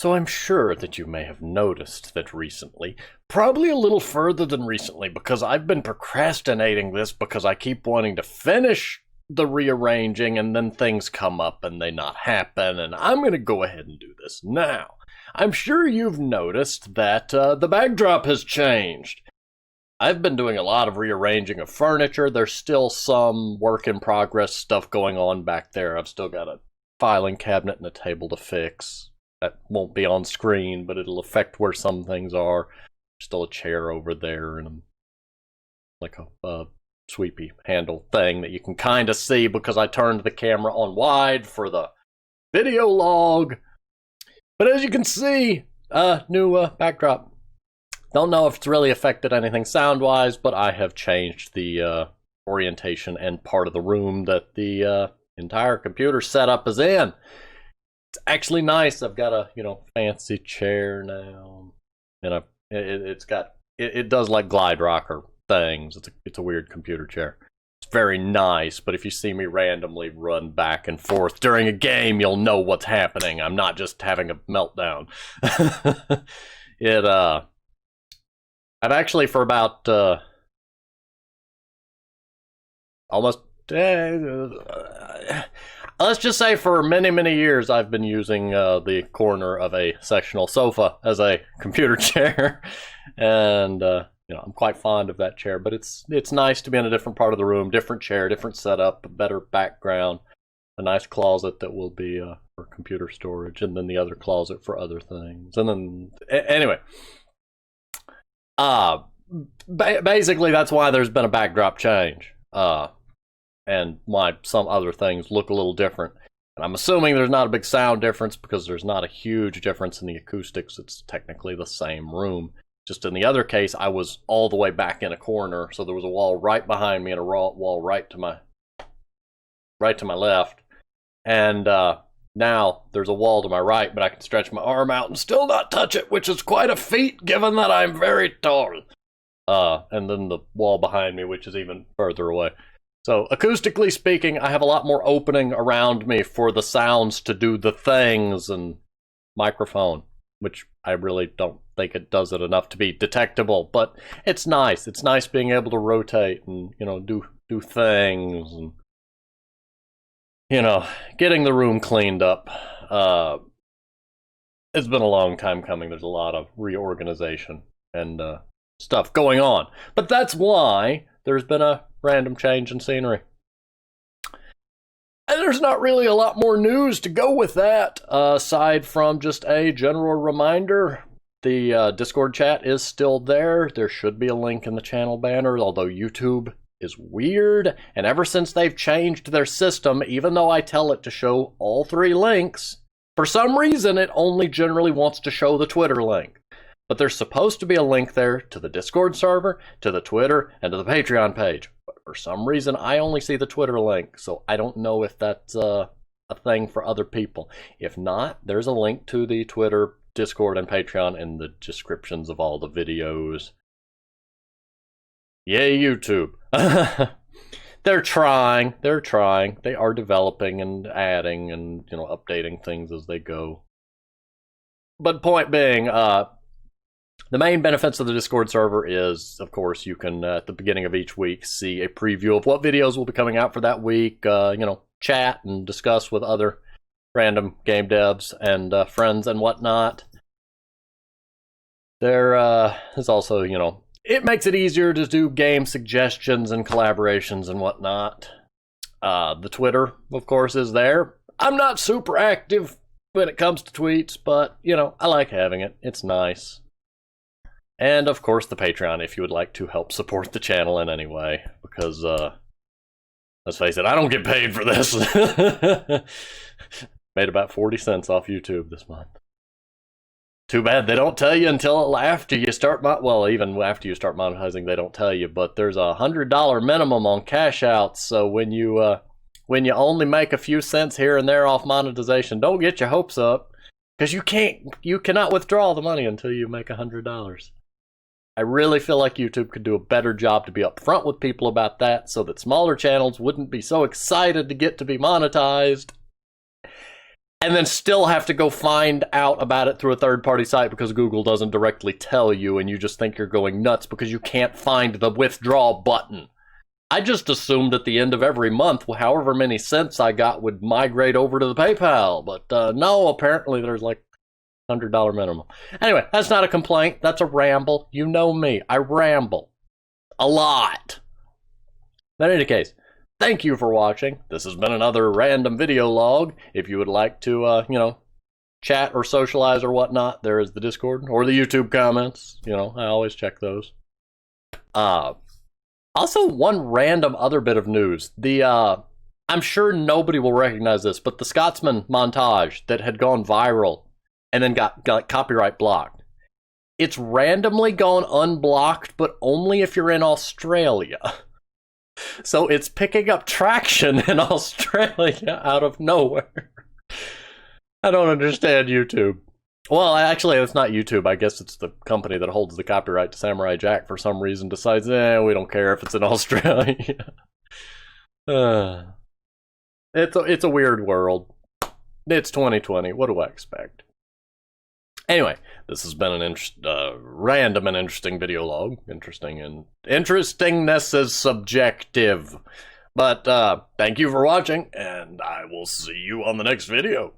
So I'm sure that you may have noticed that recently, probably a little further than recently, because I've been procrastinating this because I keep wanting to finish the rearranging and then things come up and they not happen, and I'm going to go ahead and do this now. I'm sure you've noticed that the backdrop has changed. I've been doing a lot of rearranging of furniture. There's still some work in progress stuff going on back there. I've still got a filing cabinet and a table to fix. That won't be on screen, but it'll affect where some things are. There's still a chair over there and like a sweepy handle thing that you can kind of see because I turned the camera on wide for the video log. But as you can see, new backdrop. Don't know if it's really affected anything sound-wise, but I have changed the orientation and part of the room that the entire computer setup is in. It's actually nice. I've got a fancy chair now, and it does like glide rocker things. It's a weird computer chair. It's very nice, but if you see me randomly run back and forth during a game, you'll know what's happening. I'm not just having a meltdown. I've actually for about almost let's just say for many, many years I've been using the corner of a sectional sofa as a computer chair, and I'm quite fond of that chair. But it's nice to be in a different part of the room, different chair, different setup, a better background, a nice closet that will be for computer storage, and then the other closet for other things. And then anyway, basically that's why there's been a backdrop change. And why some other things look a little different. And I'm assuming there's not a big sound difference because there's not a huge difference in the acoustics. It's technically the same room. Just in the other case, I was all the way back in a corner, so there was a wall right behind me and a wall right to my left. And now there's a wall to my right, but I can stretch my arm out and still not touch it, which is quite a feat given that I'm very tall. And then the wall behind me, which is even further away. So, acoustically speaking, I have a lot more opening around me for the sounds to do the things, and microphone, which I really don't think it does it enough to be detectable, but it's nice. It's nice being able to rotate and, do things, and, getting the room cleaned up. It's been a long time coming. There's a lot of reorganization and stuff going on. But that's why there's been a random change in scenery. And there's not really a lot more news to go with that, aside from just a general reminder. The Discord chat is still there. There should be a link in the channel banner, although YouTube is weird. And ever since they've changed their system, even though I tell it to show all 3 links, for some reason it only generally wants to show the Twitter link. But there's supposed to be a link there to the Discord server, to the Twitter, and to the Patreon page. But for some reason, I only see the Twitter link, so I don't know if that's a thing for other people. If not, there's a link to the Twitter, Discord, and Patreon in the descriptions of all the videos. Yay, YouTube. They're trying. They are developing and adding and, updating things as they go. But point being, the main benefits of the Discord server is, of course, you can, at the beginning of each week, see a preview of what videos will be coming out for that week, chat and discuss with other random game devs and friends and whatnot. There is also, it makes it easier to do game suggestions and collaborations and whatnot. The Twitter, of course, is there. I'm not super active when it comes to tweets, but, I like having it. It's nice. And, of course, the Patreon, if you would like to help support the channel in any way. Because, let's face it, I don't get paid for this. Made about 40 cents off YouTube this month. Too bad they don't tell you until after you start, even after you start monetizing, they don't tell you. But there's a $100 minimum on cash outs, so when you only make a few cents here and there off monetization, don't get your hopes up. Because you cannot withdraw the money until you make $100. I really feel like YouTube could do a better job to be upfront with people about that so that smaller channels wouldn't be so excited to get to be monetized. and then still have to go find out about it through a third-party site because Google doesn't directly tell you, and you just think you're going nuts because you can't find the withdraw button. I just assumed at the end of every month, however many cents I got would migrate over to the PayPal, but no, apparently there's like $100 minimum. Anyway, that's not a complaint, that's a ramble. You know me, I ramble a lot. But in any case, thank you for watching. This has been another random video log. If you would like to, chat or socialize or whatnot, there is the Discord or the YouTube comments. I always check those. Also, one random other bit of news. I'm sure nobody will recognize this, but the Scotsman montage that had gone viral and then got copyright blocked. It's randomly gone unblocked, but only if you're in Australia. So it's picking up traction in Australia out of nowhere. I don't understand YouTube. Well, actually, it's not YouTube. I guess it's the company that holds the copyright to Samurai Jack for some reason decides, we don't care if it's in Australia. It's a weird world. It's 2020. What do I expect? Anyway, this has been an random and interesting video log. Interesting and interestingness is subjective. But thank you for watching, and I will see you on the next video.